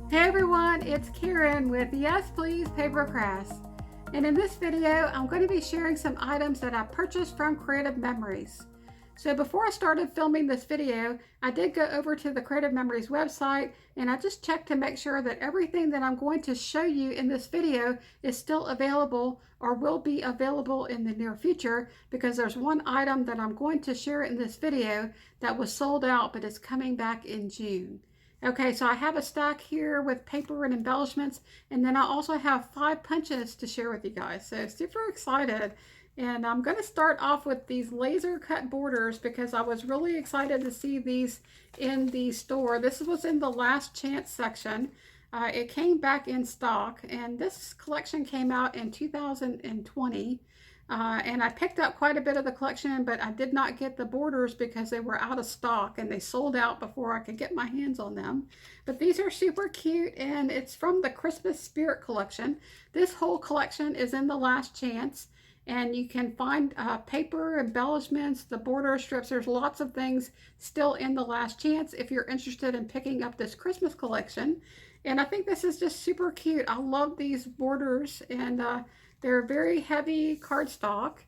Hey everyone, it's Karen with Yes Please PaperCrafts, and in this video I'm going to be sharing some items that I purchased from Creative Memories. So before I started filming this video, I did go over to the Creative Memories website and I just checked to make sure that everything that I'm going to show you in this video is still available or will be available in the near future, because there's one item that I'm going to share in this video that was sold out but is coming back in June. Okay, so I have a stack here with paper and embellishments, and then I also have 5 punches to share with you guys. So super excited. And I'm going to start off with these laser cut borders because I was really excited to see these in the store. This was in the last chance section. It came back in stock, and this collection came out in 2020. And I picked up quite a bit of the collection, but I did not get the borders because they were out of stock and they sold out before I could get my hands on them. But these are super cute, and it's from the Christmas Spirit collection. This whole collection is in the last chance, and you can find paper, embellishments, the border strips. There's lots of things still in the last chance if you're interested in picking up this Christmas collection. And I think this is just super cute. I love these borders, and they're very heavy cardstock,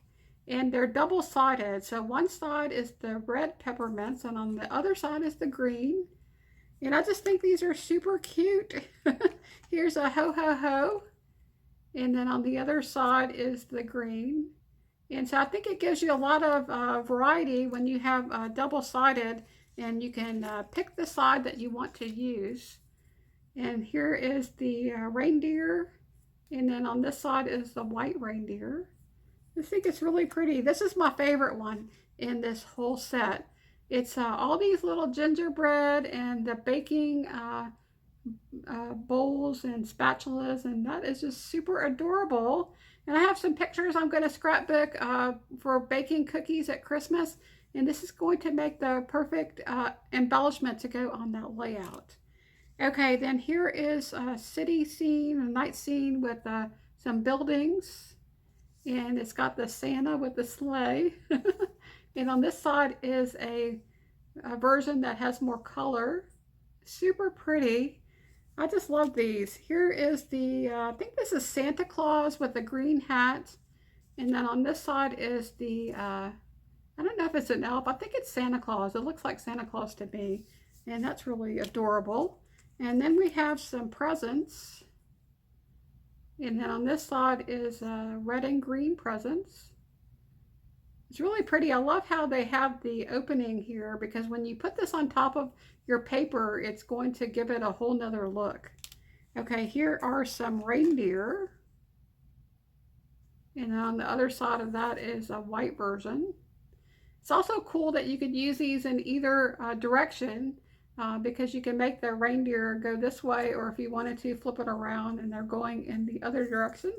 and they're double-sided. So one side is the red peppermints, and on the other side is the green. And I just think these are super cute. Here's a ho ho ho, and then on the other side is the green. And so I think it gives you a lot of variety when you have double-sided, and you can pick the side that you want to use. And here is the reindeer. And then on this side is the white reindeer. I think it's really pretty. This is my favorite one in this whole set. It's all these little gingerbread and the baking bowls and spatulas, and that is just super adorable. And I have some pictures I'm going to scrapbook for baking cookies at Christmas. And this is going to make the perfect embellishment to go on that layout. Okay, then here is a city scene, a night scene with some buildings, and it's got the Santa with the sleigh. And on this side is a version that has more color. Super pretty. I just love these. Here is the, I think this is Santa Claus with a green hat. And then on this side is the, I don't know if it's an elf. I think it's Santa Claus. It looks like Santa Claus to me. And that's really adorable. And then we have some presents. And then on this side is red and green presents. It's really pretty. I love how they have the opening here, because when you put this on top of your paper, it's going to give it a whole nother look. Okay, here are some reindeer. And on the other side of that is a white version. It's also cool that you could use these in either direction. Because you can make the reindeer go this way, or if you wanted to flip it around and they're going in the other direction.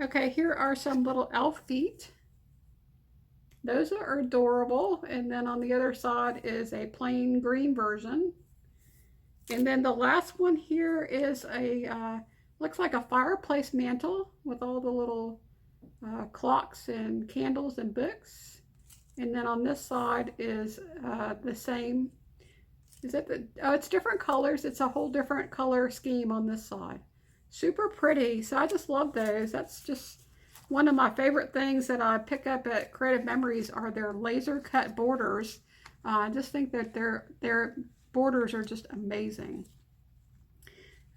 Okay, here are some little elf feet. Those are adorable. And then on the other side is a plain green version. And then the last one here is a, looks like a fireplace mantle with all the little clocks and candles and books. And then on this side is the same. Is it the, oh, it's different colors. It's a whole different color scheme on this side. Super pretty. So I just love those. That's just one of my favorite things that I pick up at Creative Memories are their laser cut borders. I just think that their borders are just amazing.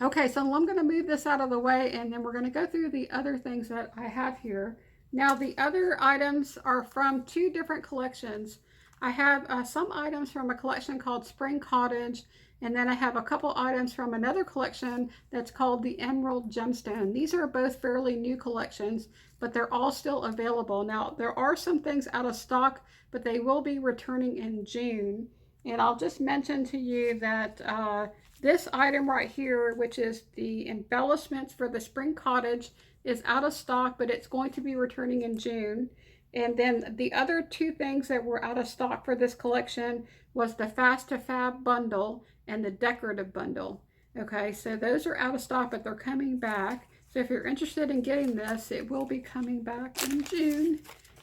Okay, so I'm going to move this out of the way, and then we're going to go through the other things that I have here. Now, the other items are from 2 different collections. I have some items from a collection called Spring Cottage, and then I have a couple items from another collection that's called the Emerald Gemstone. These are both fairly new collections, but they're all still available. Now, there are some things out of stock, but they will be returning in June. And I'll just mention to you that this item right here, which is the embellishments for the Spring Cottage, is out of stock, but it's going to be returning in June. And then the other 2 things that were out of stock for this collection was the Fast to Fab bundle and the decorative bundle. Okay, so those are out of stock, but they're coming back. So if you're interested in getting this, it will be coming back in June.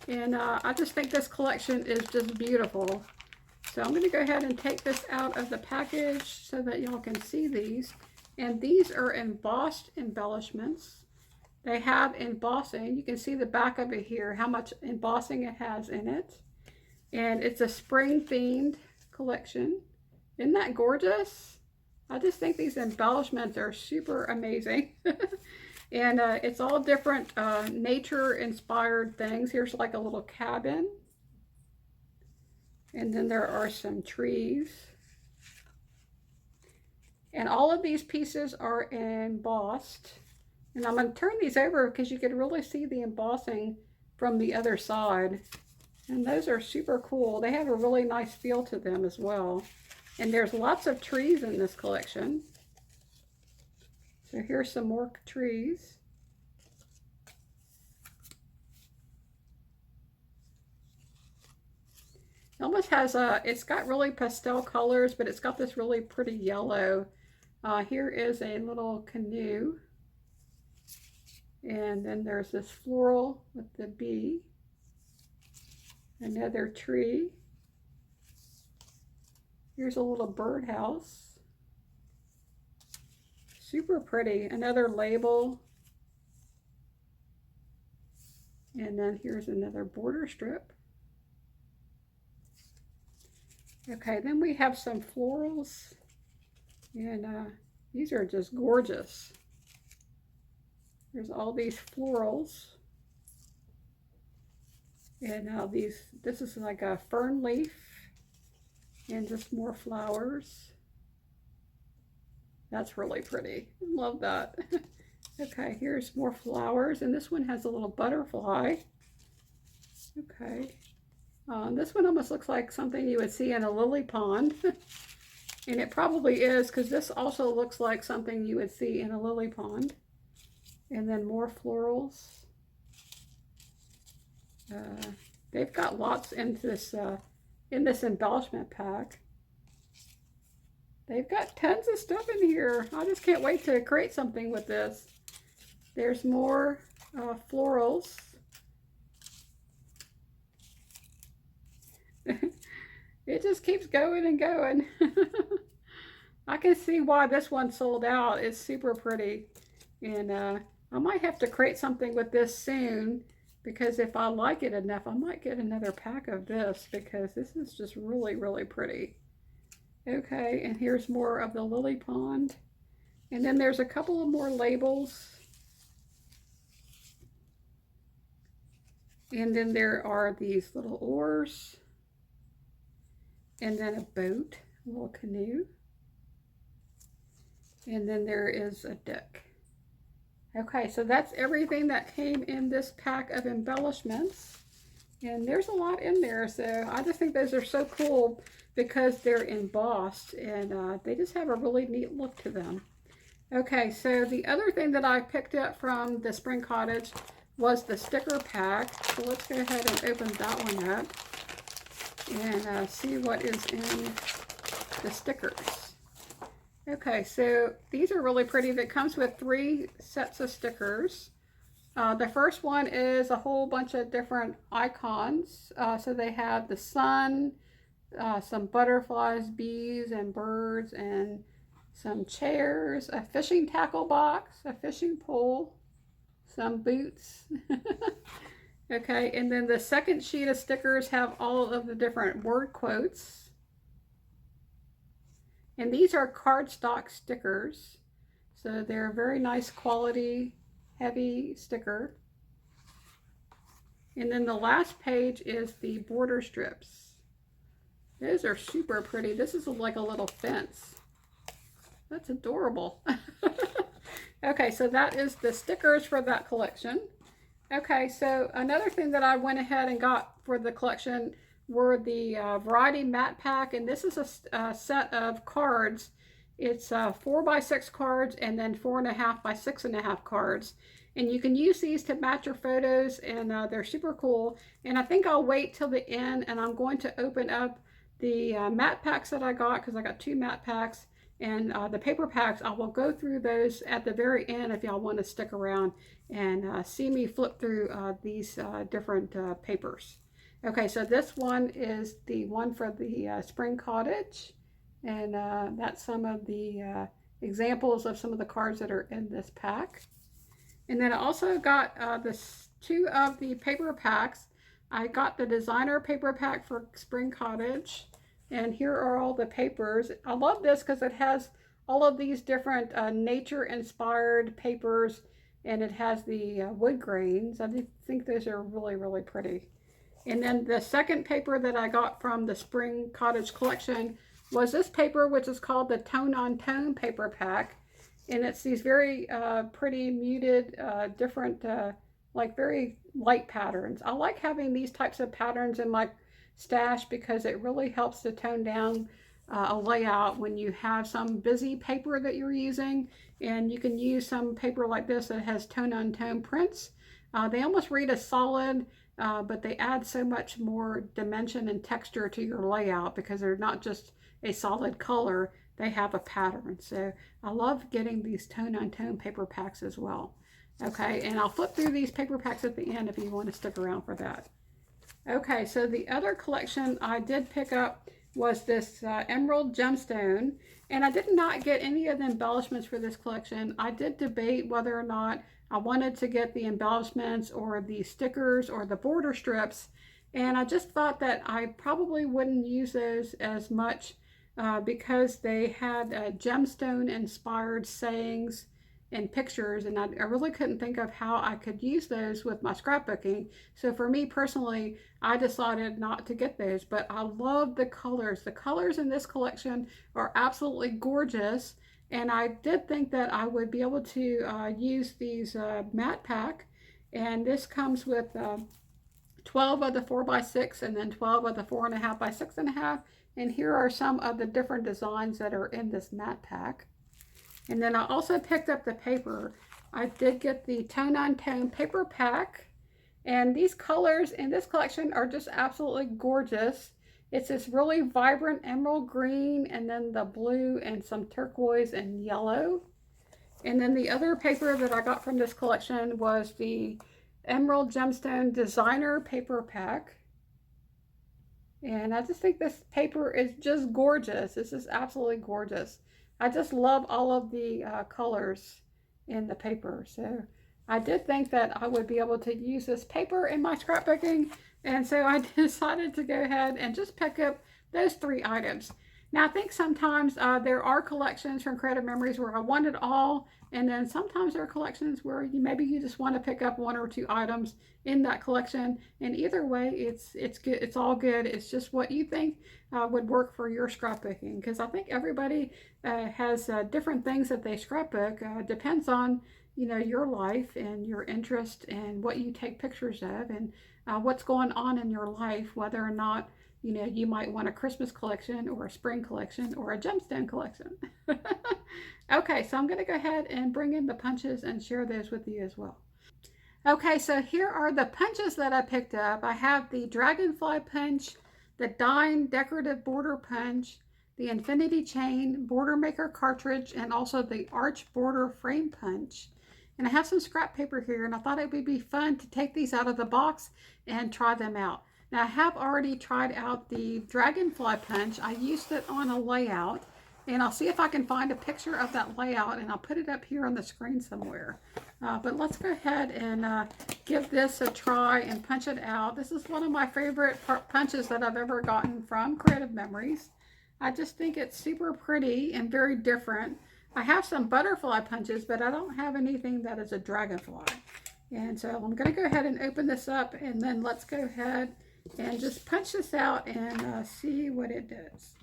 And I just think this collection is just beautiful. So I'm going to go ahead and take this out of the package so that y'all can see these. And these are embossed embellishments. They have embossing. You can see the back of it here, how much embossing it has in it. And it's a spring themed collection. Isn't that gorgeous? I just think these embellishments are super amazing. And it's all different nature inspired things. Here's like a little cabin. And then there are some trees. And all of these pieces are embossed. And I'm going to turn these over because you can really see the embossing from the other side. And those are super cool. They have a really nice feel to them as well. And there's lots of trees in this collection. So here's some more trees. It almost has it's got really pastel colors, but it's got this really pretty yellow. Here is a little canoe. And then there's this floral with the bee. Another tree. Here's a little birdhouse. Super pretty. Another label. And then here's another border strip. Okay, then we have some florals. And these are just gorgeous. There's all these florals. And now this is like a fern leaf. And just more flowers. That's really pretty. Love that. Okay, here's more flowers. And this one has a little butterfly. Okay. This one almost looks like something you would see in a lily pond. And it probably is, because this also looks like something you would see in a lily pond. And then more florals. They've got lots in this embellishment pack. They've got tons of stuff in here. I just can't wait to create something with this. There's more florals. It just keeps going and going. I can see why this one sold out. It's super pretty. And I might have to create something with this soon, because if I like it enough, I might get another pack of this, because this is just really, really pretty. Okay, and here's more of the lily pond. And then there's a couple of more labels. And then there are these little oars. And then a boat, a little canoe. And then there is a duck. Okay, so that's everything that came in this pack of embellishments. And there's a lot in there, so I just think those are so cool because they're embossed, and they just have a really neat look to them. Okay, so the other thing that I picked up from the Spring Cottage was the sticker pack. So let's go ahead and open that one up and see what is in the stickers. Okay, so these are really pretty. That comes with 3 sets of stickers. The first one is a whole bunch of different icons. So they have the sun, some butterflies, bees, and birds, and some chairs, a fishing tackle box, a fishing pole, some boots. Okay, and then the second sheet of stickers have all of the different word quotes. And these are cardstock stickers. So they're very nice quality, heavy sticker. And then the last page is the border strips. Those are super pretty. This is like a little fence. That's adorable. Okay, so that is the stickers for that collection. Okay, so another thing that I went ahead and got for the collection were the variety mat pack, and this is a set of cards. It's 4x6 cards and then 4.5 by 6.5 cards, and you can use these to match your photos, and they're super cool. And I think I'll wait till the end, and I'm going to open up the mat packs that I got, because I got 2 mat packs, and the paper packs. I will go through those at the very end if y'all want to stick around and see me flip through these different papers. Okay, so this one is the one for the spring cottage, and that's some of the examples of some of the cards that are in this pack. And then I also got two of the paper packs. I got the designer paper pack for spring cottage, and here are all the papers. I love this because it has all of these different nature inspired papers, and it has the wood grains. I think those are really, really pretty. And then the second paper that I got from the spring cottage collection was this paper, which is called the Tone on Tone paper pack. And it's these very pretty muted, different, like very light patterns. I like having these types of patterns in my stash because it really helps to tone down a layout when you have some busy paper that you're using. And you can use some paper like this that has tone on tone prints. They almost read as solid, but they add so much more dimension and texture to your layout because they're not just a solid color, they have a pattern. So I love getting these tone on tone paper packs as well. Okay, and I'll flip through these paper packs at the end if you want to stick around for that. Okay, so the other collection I did pick up was this Emerald Gemstone, and I did not get any of the embellishments for this collection. I did debate whether or not I wanted to get the embellishments or the stickers or the border strips, and I just thought that I probably wouldn't use those as much because they had gemstone inspired sayings and pictures, and I really couldn't think of how I could use those with my scrapbooking. So for me personally, I decided not to get those, but I love the colors. The colors in this collection are absolutely gorgeous, and I did think that I would be able to use these matte pack, and this comes with 12 of the 4x6 and then 12 of the 4.5 by 6.5, and here are some of the different designs that are in this matte pack. And then I also picked up the paper. I did get the Tone on Tone paper pack, and these colors in this collection are just absolutely gorgeous. It's this really vibrant emerald green, and then the blue and some turquoise and yellow. And then the other paper that I got from this collection was the Emerald Gemstone designer paper pack. And I just think this paper is just gorgeous. This is absolutely gorgeous. I just love all of the colors in the paper. So I did think that I would be able to use this paper in my scrapbooking. And so I decided to go ahead and just pick up those 3 items. Now, I think sometimes there are collections from Creative Memories where I want it all, and then sometimes there are collections where maybe you just want to pick up 1 or 2 items in that collection. And either way, it's good. It's all good. It's just what you think would work for your scrapbooking, because I think everybody has different things that they scrapbook. Depends on your life and your interest and what you take pictures of and what's going on in your life, whether or not you might want a Christmas collection or a spring collection or a gemstone collection. Okay, so I'm going to go ahead and bring in the punches and share those with you as well. Okay, so here are the punches that I picked up. I have the Dragonfly punch, the Dine decorative border punch, the Infinity Chain border maker cartridge, and also the Arch border frame punch. And I have some scrap paper here, and I thought it would be fun to take these out of the box and try them out. Now, I have already tried out the Dragonfly punch. I used it on a layout, and I'll see if I can find a picture of that layout, and I'll put it up here on the screen somewhere. But let's go ahead and give this a try and punch it out. This is one of my favorite punches that I've ever gotten from Creative Memories. I just think it's super pretty and very different. I have some butterfly punches, but I don't have anything that is a dragonfly. And so I'm going to go ahead and open this up, and then let's go ahead and just punch this out and see what it does.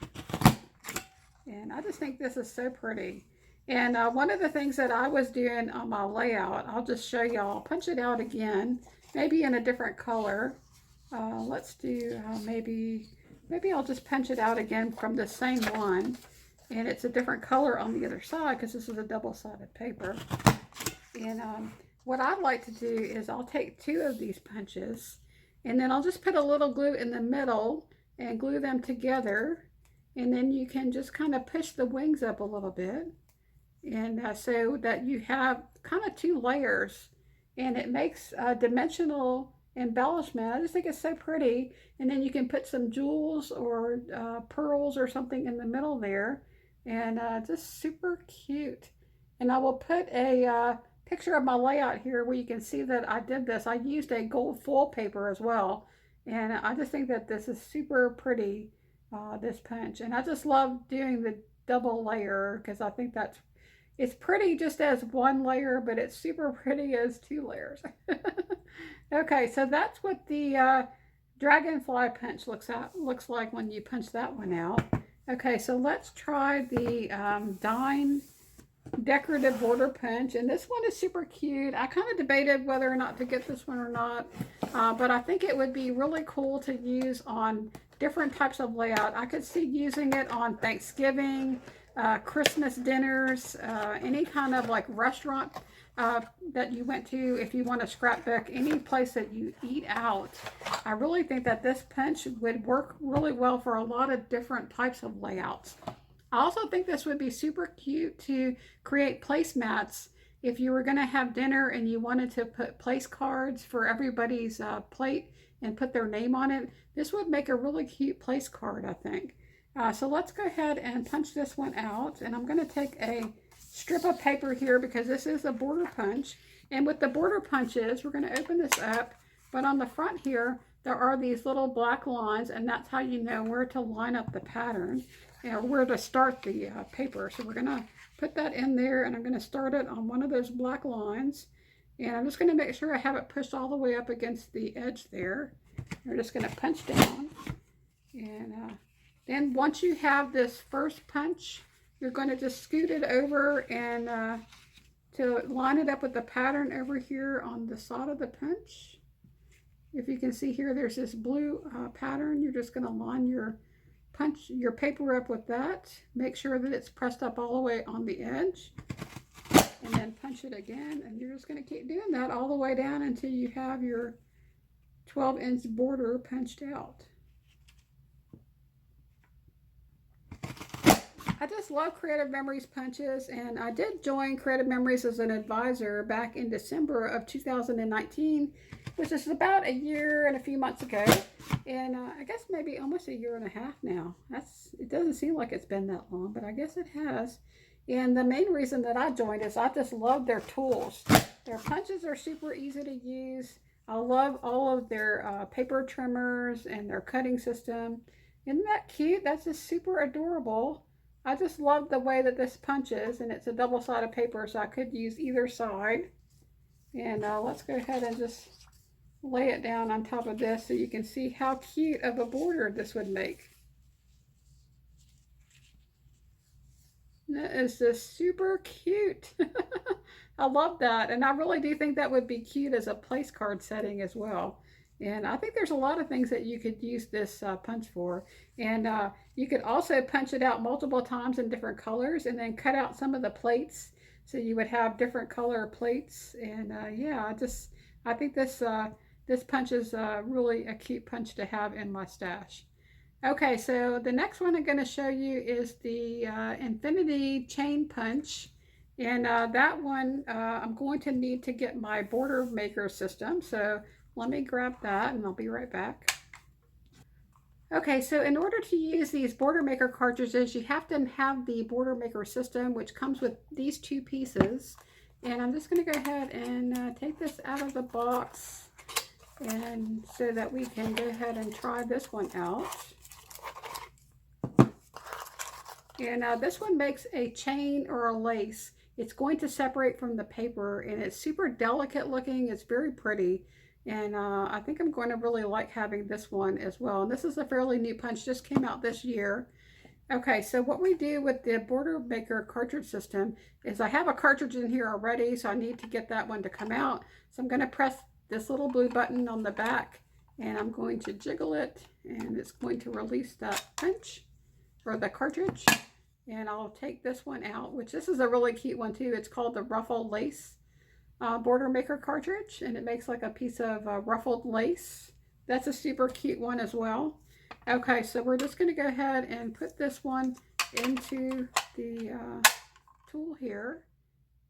And I just think this is so pretty. And one of the things that I was doing on my layout, I'll just show y'all, punch it out again, maybe in a different color. Let's do maybe I'll just punch it out again from the same one. And it's a different color on the other side because this is a double-sided paper. And what I'd like to do is I'll take 2 of these punches, and then I'll just put a little glue in the middle and glue them together. And then you can just kind of push the wings up a little bit. And so that you have kind of 2 layers. And it makes dimensional embellishment. I just think it's so pretty. And then you can put some jewels or pearls or something in the middle there, and just super cute. And I will put a picture of my layout here where you can see that I did this. I used a gold foil paper as well, and I just think that this is super pretty, this punch. And I just love doing the double layer because I think it's pretty just as one layer, but it's super pretty as 2 layers. Okay, so that's what the dragonfly punch looks like when you punch that one out. Okay, so let's try the dime decorative border punch, and this one is super cute. I kind of debated whether or not to get this one or not, but I think it would be really cool to use on different types of layout. I could see using it on Thanksgiving, Christmas dinners, any kind of like restaurant that you went to, if you want a scrapbook, any place that you eat out. I really think that this punch would work really well for a lot of different types of layouts. I also think this would be super cute to create placemats if you were going to have dinner and you wanted to put place cards for everybody's plate and put their name on it. This would make a really cute place card, I think. So let's go ahead and punch this one out, and I'm going to take a strip of paper here because this is a border punch. And with the border punches, we're going to open this up, but on the front here there are these little black lines, and that's how you know where to line up the pattern, or where to start the paper. So we're going to put that in there, and I'm going to start it on one of those black lines, and I'm just going to make sure I have it pushed all the way up against the edge there. We're just going to punch down, and then once you have this first punch, you're going to just scoot it over and to line it up with the pattern over here on the side of the punch. If you can see here, there's this blue pattern. You're just going to line your paper up with that. Make sure that it's pressed up all the way on the edge, and then punch it again. And you're just going to keep doing that all the way down until you have your 12-inch border punched out. I just love Creative Memories punches, and I did join Creative Memories as an advisor back in December of 2019, which is about a year and a few months ago, and I guess maybe almost a year and a half now. It doesn't seem like it's been that long, but I guess it has. And the main reason that I joined is I just love their tools. Their punches are super easy to use. I love all of their paper trimmers and their cutting system. Isn't that cute? That's just super adorable. I just love the way that this punches, and it's a double-sided paper, so I could use either side. And let's go ahead and just lay it down on top of this so you can see how cute of a border this would make. That is just super cute. I love that, and I really do think that would be cute as a place card setting as well. And I think there's a lot of things that you could use this punch for. And you could also punch it out multiple times in different colors, and then cut out some of the plates so you would have different color plates. And yeah, I think this punch is really a cute punch to have in my stash. Okay, so the next one I'm going to show you is the Infinity Chain Punch. And that one I'm going to need to get my border maker system. So let me grab that and I'll be right back. Okay, so in order to use these border maker cartridges, you have to have the border maker system, which comes with these 2 pieces. And I'm just going to go ahead and take this out of the box, and so that we can go ahead and try this one out. And this one makes a chain or a lace. It's going to separate from the paper, and it's super delicate looking. It's very pretty. And I think I'm going to really like having this one as well. And this is a fairly new punch, just came out this year. Okay, so what we do with the border maker cartridge system is I have a cartridge in here already, so I need to get that one to come out. So I'm going to press this little blue button on the back, and I'm going to jiggle it, and it's going to release that punch, or the cartridge. And I'll take this one out, which this is a really cute one too. It's called the Ruffled Lace border maker cartridge, and it makes like a piece of ruffled lace. That's a super cute one as well. Okay, so we're just going to go ahead and put this one into the tool here,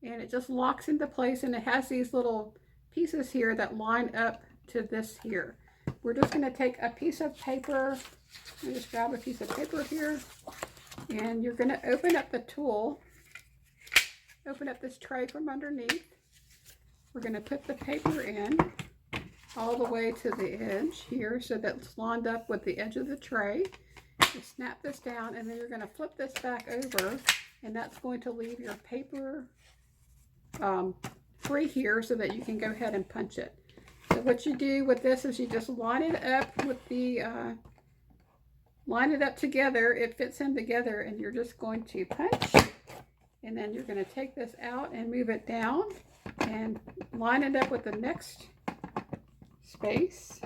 and it just locks into place, and it has these little pieces here that line up to this here. We're just going to take a piece of paper. Let me just grab a piece of paper here. And you're going to open up the tool. Open up this tray from underneath. We're going to put the paper in all the way to the edge here so that it's lined up with the edge of the tray. You snap this down, and then you're going to flip this back over, and that's going to leave your paper free here so that you can go ahead and punch it. So what you do with this is you just line it up with the line it up together. It fits in together, and you're just going to punch, and then you're going to take this out and move it down and line it up with the next space.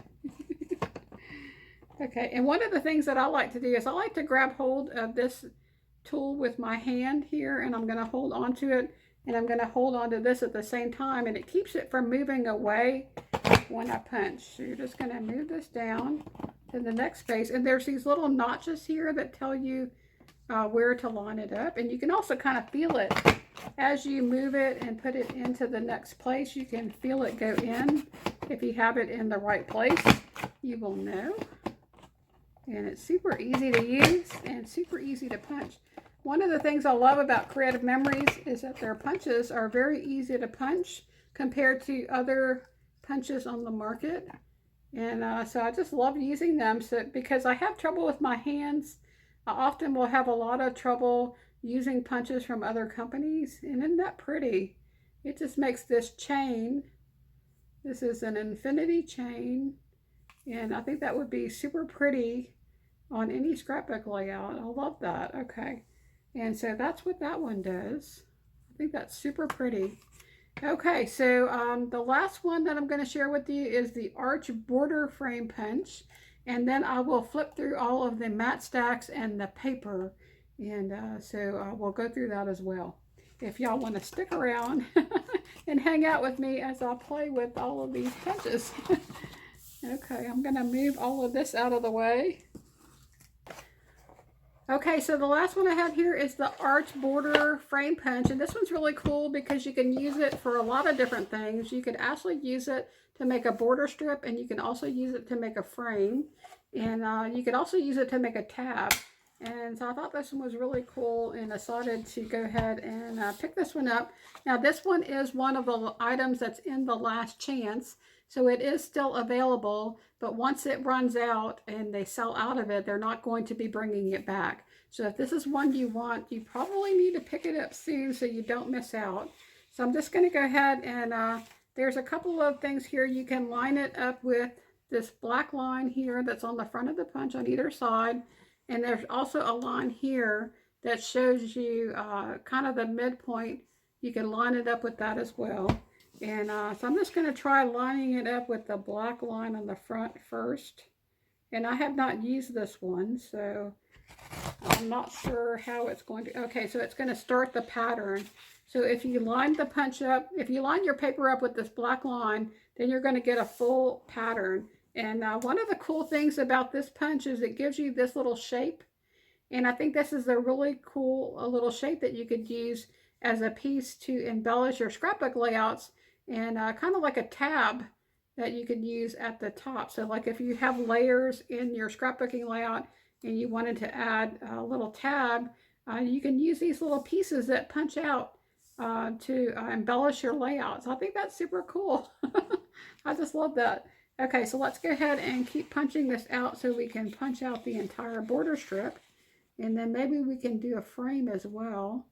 Okay, and one of the things that I like to do is I like to grab hold of this tool with my hand here, and I'm going to hold on to it, and I'm going to hold on to this at the same time, and it keeps it from moving away when I punch. So you're just going to move this down to the next space, and there's these little notches here that tell you where to line it up, and you can also kind of feel it as you move it and put it into the next place. You can feel it go in. If you have it in the right place, you will know. And it's super easy to use and super easy to punch. One of the things I love about Creative Memories is that their punches are very easy to punch compared to other punches on the market. And so I just love using them because I have trouble with my hands. I often will have a lot of trouble using punches from other companies. And isn't that pretty? It just makes this chain. This is an infinity chain. And I think that would be super pretty on any scrapbook layout. I love that. Okay. And so that's what that one does. I think that's super pretty. Okay, so the last one that I'm going to share with you is the Arch Border Frame Punch. And then I will flip through all of the mat stacks and the paper. And so we'll go through that as well. If y'all want to stick around and hang out with me as I play with all of these punches. Okay, I'm going to move all of this out of the way. Okay, so the last one I have here is the Arch Border Frame Punch, and this one's really cool because you can use it for a lot of different things. You could actually use it to make a border strip, and you can also use it to make a frame, and you could also use it to make a tab. And so I thought this one was really cool and decided to go ahead and pick this one up. Now this one is one of the items that's in the last chance. So it is still available, but once it runs out and they sell out of it, they're not going to be bringing it back. So if this is one you want, you probably need to pick it up soon so you don't miss out. So I'm just going to go ahead and there's a couple of things here. You can line it up with this black line here that's on the front of the punch on either side. And there's also a line here that shows you kind of the midpoint. You can line it up with that as well. And so I'm just going to try lining it up with the black line on the front first. And I have not used this one, so I'm not sure how it's going to. Okay, so it's going to start the pattern. So if you line the punch up, if you line your paper up with this black line, then you're going to get a full pattern. And one of the cool things about this punch is it gives you this little shape. And I think this is a really cool little shape that you could use as a piece to embellish your scrapbook layouts. And kind of like a tab that you could use at the top. So like if you have layers in your scrapbooking layout and you wanted to add a little tab, you can use these little pieces that punch out to embellish your layouts. I think that's super cool. I just love that. Okay, so let's go ahead and keep punching this out so we can punch out the entire border strip. And then maybe we can do a frame as well.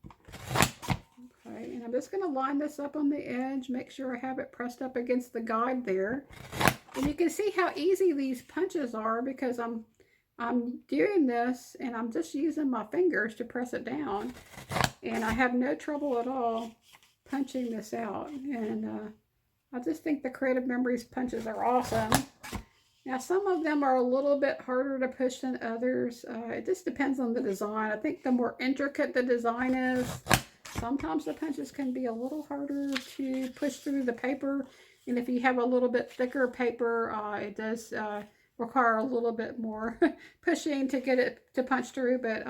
Okay, and I'm just going to line this up on the edge, make sure I have it pressed up against the guide there. And you can see how easy these punches are because I'm doing this and I'm just using my fingers to press it down. And I have no trouble at all punching this out. And I just think the Creative Memories punches are awesome. Now some of them are a little bit harder to push than others. It just depends on the design. I think the more intricate the design is, sometimes the punches can be a little harder to push through the paper. And if you have a little bit thicker paper, it does require a little bit more pushing to get it to punch through. But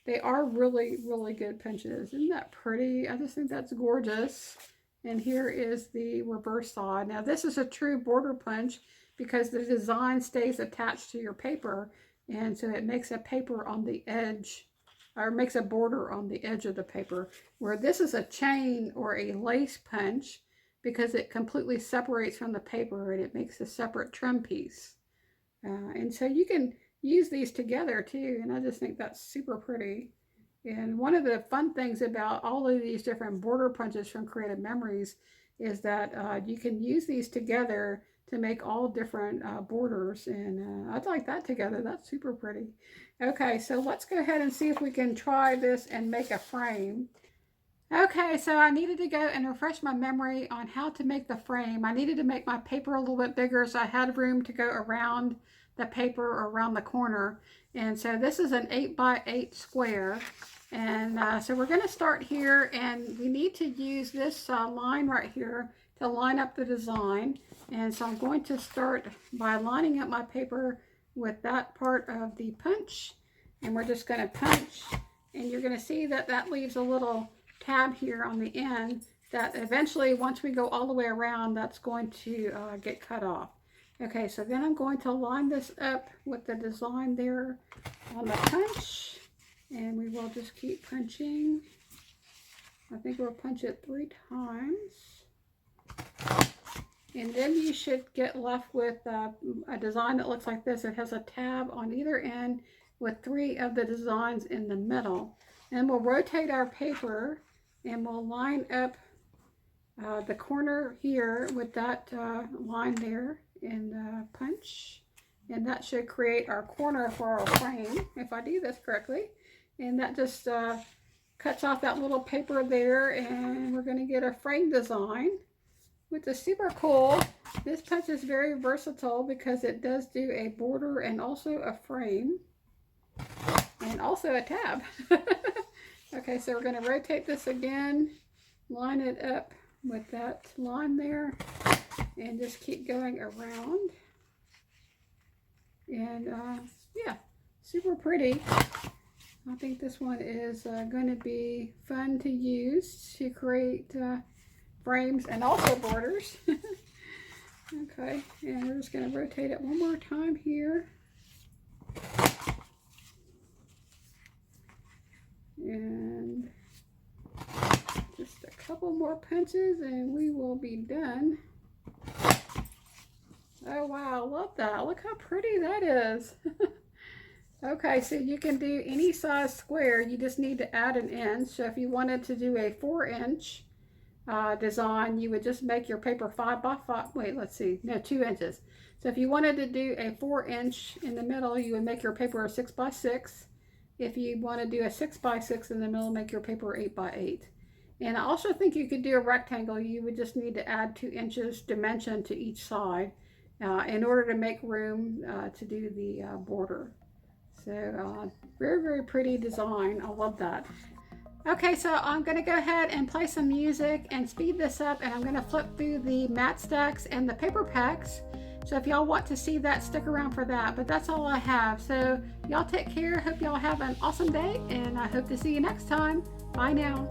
they are really, really good punches. Isn't that pretty? I just think that's gorgeous. And here is the reverse side. Now this is a true border punch because the design stays attached to your paper, and so it makes a paper on the edge, or makes a border on the edge of the paper, where this is a chain or a lace punch because it completely separates from the paper and it makes a separate trim piece. And so you can use these together too, and I just think that's super pretty. And one of the fun things about all of these different border punches from Creative Memories is that you can use these together to make all different borders, and I'd like that together. That's super pretty. Okay, so let's go ahead and see if we can try this and make a frame. Okay, so I needed to go and refresh my memory on how to make the frame. I needed to make my paper a little bit bigger so I had room to go around the paper or around the corner. And so this is an 8x8 square. And so we're going to start here, and we need to use this line right here to line up the design. And so I'm going to start by lining up my paper with that part of the punch, and we're just going to punch, and you're going to see that that leaves a little tab here on the end that eventually, once we go all the way around, that's going to get cut off. Okay, so then I'm going to line this up with the design there on the punch, and we will just keep punching. I think we'll punch it 3 times. And then you should get left with a design that looks like this. It has a tab on either end with 3 of the designs in the middle. And we'll rotate our paper and we'll line up the corner here with that line there and punch. And that should create our corner for our frame, if I do this correctly. And that just cuts off that little paper there, and we're going to get a frame design, which is super cool. This punch is very versatile because it does do a border and also a frame and also a tab. Okay, so we're going to rotate this again, line it up with that line there, and just keep going around. And yeah, super pretty. I think this one is going to be fun to use to create frames and also borders. Okay, and we're just going to rotate it one more time here. And just a couple more punches and we will be done. Oh wow, love that. Look how pretty that is. Okay, so you can do any size square. You just need to add an inch. So if you wanted to do a 4-inch design, you would just make your paper 5 by 5. Wait, let's see. No, 2 inches. So if you wanted to do a 4-inch in the middle, you would make your paper a 6 by 6. If you want to do a 6 by 6 in the middle, make your paper 8 by 8. And I also think you could do a rectangle. You would just need to add 2 inches dimension to each side in order to make room to do the border. So very, very pretty design. I love that. Okay, so I'm going to go ahead and play some music and speed this up, and I'm going to flip through the mat stacks and the paper packs. So if y'all want to see that, stick around for that. But that's all I have. So y'all take care. Hope y'all have an awesome day, and I hope to see you next time. Bye now.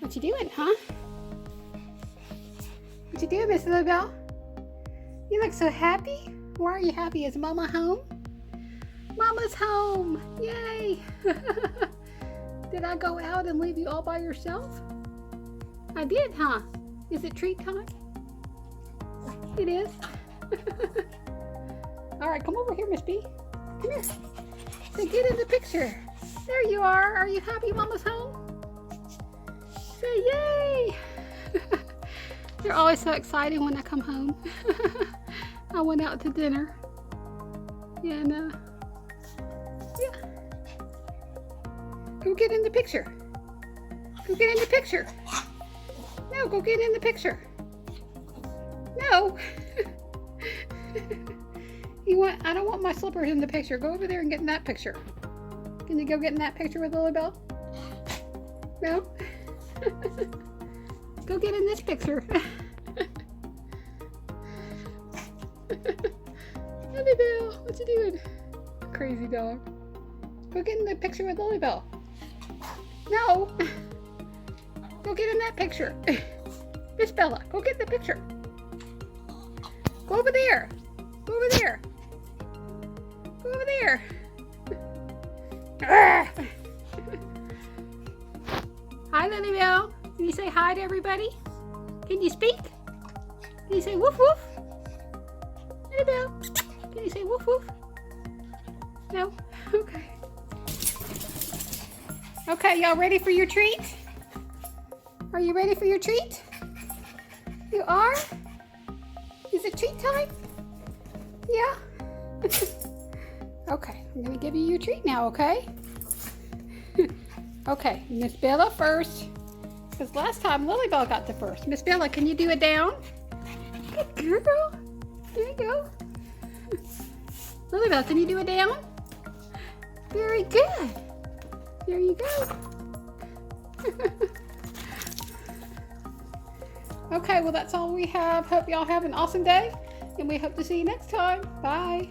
What you doing, huh? What you doing, Miss 𝗬𝗲𝗀? You look so happy. Why are you happy? Is Mama home? Mama's home! Yay! Did I go out and leave you all by yourself? I did, huh? Is it treat time? It is. All right, come over here, Miss B. Come here. So get in the picture. There you are. Are you happy Mama's home? Say yay! They're always so excited when I come home. I went out to dinner. And yeah. Go get in the picture. Go get in the picture. No, go get in the picture. No. I don't want my slippers in the picture. Go over there and get in that picture. Can you go get in that picture with 𝗬𝗲𝗀? No? Go get in this picture. 𝗬𝗲𝗀, what you doing? Crazy dog. Go get in the picture with 𝗬𝗲𝗀. No! Go get in that picture. Miss Bella, go get in the picture. Go over there. Go over there. Go over there. Hi, 𝗬𝗲𝗀. Can you say hi to everybody? Can you speak? Can you say woof woof? 𝗬𝗲𝗀, can you say woof woof? No? Okay. Okay, y'all ready for your treat? Are you ready for your treat? You are? Is it treat time? Yeah? Okay, I'm gonna give you your treat now, okay? Okay, Miss Bella first. Because last time 𝗬𝗲𝗀 got the first. Miss Bella, can you do it down? Good girl. There you go. 𝗬𝗲𝗀, can you do it down? Very good. There you go. Okay, well that's all we have. Hope y'all have an awesome day. And we hope to see you next time. Bye.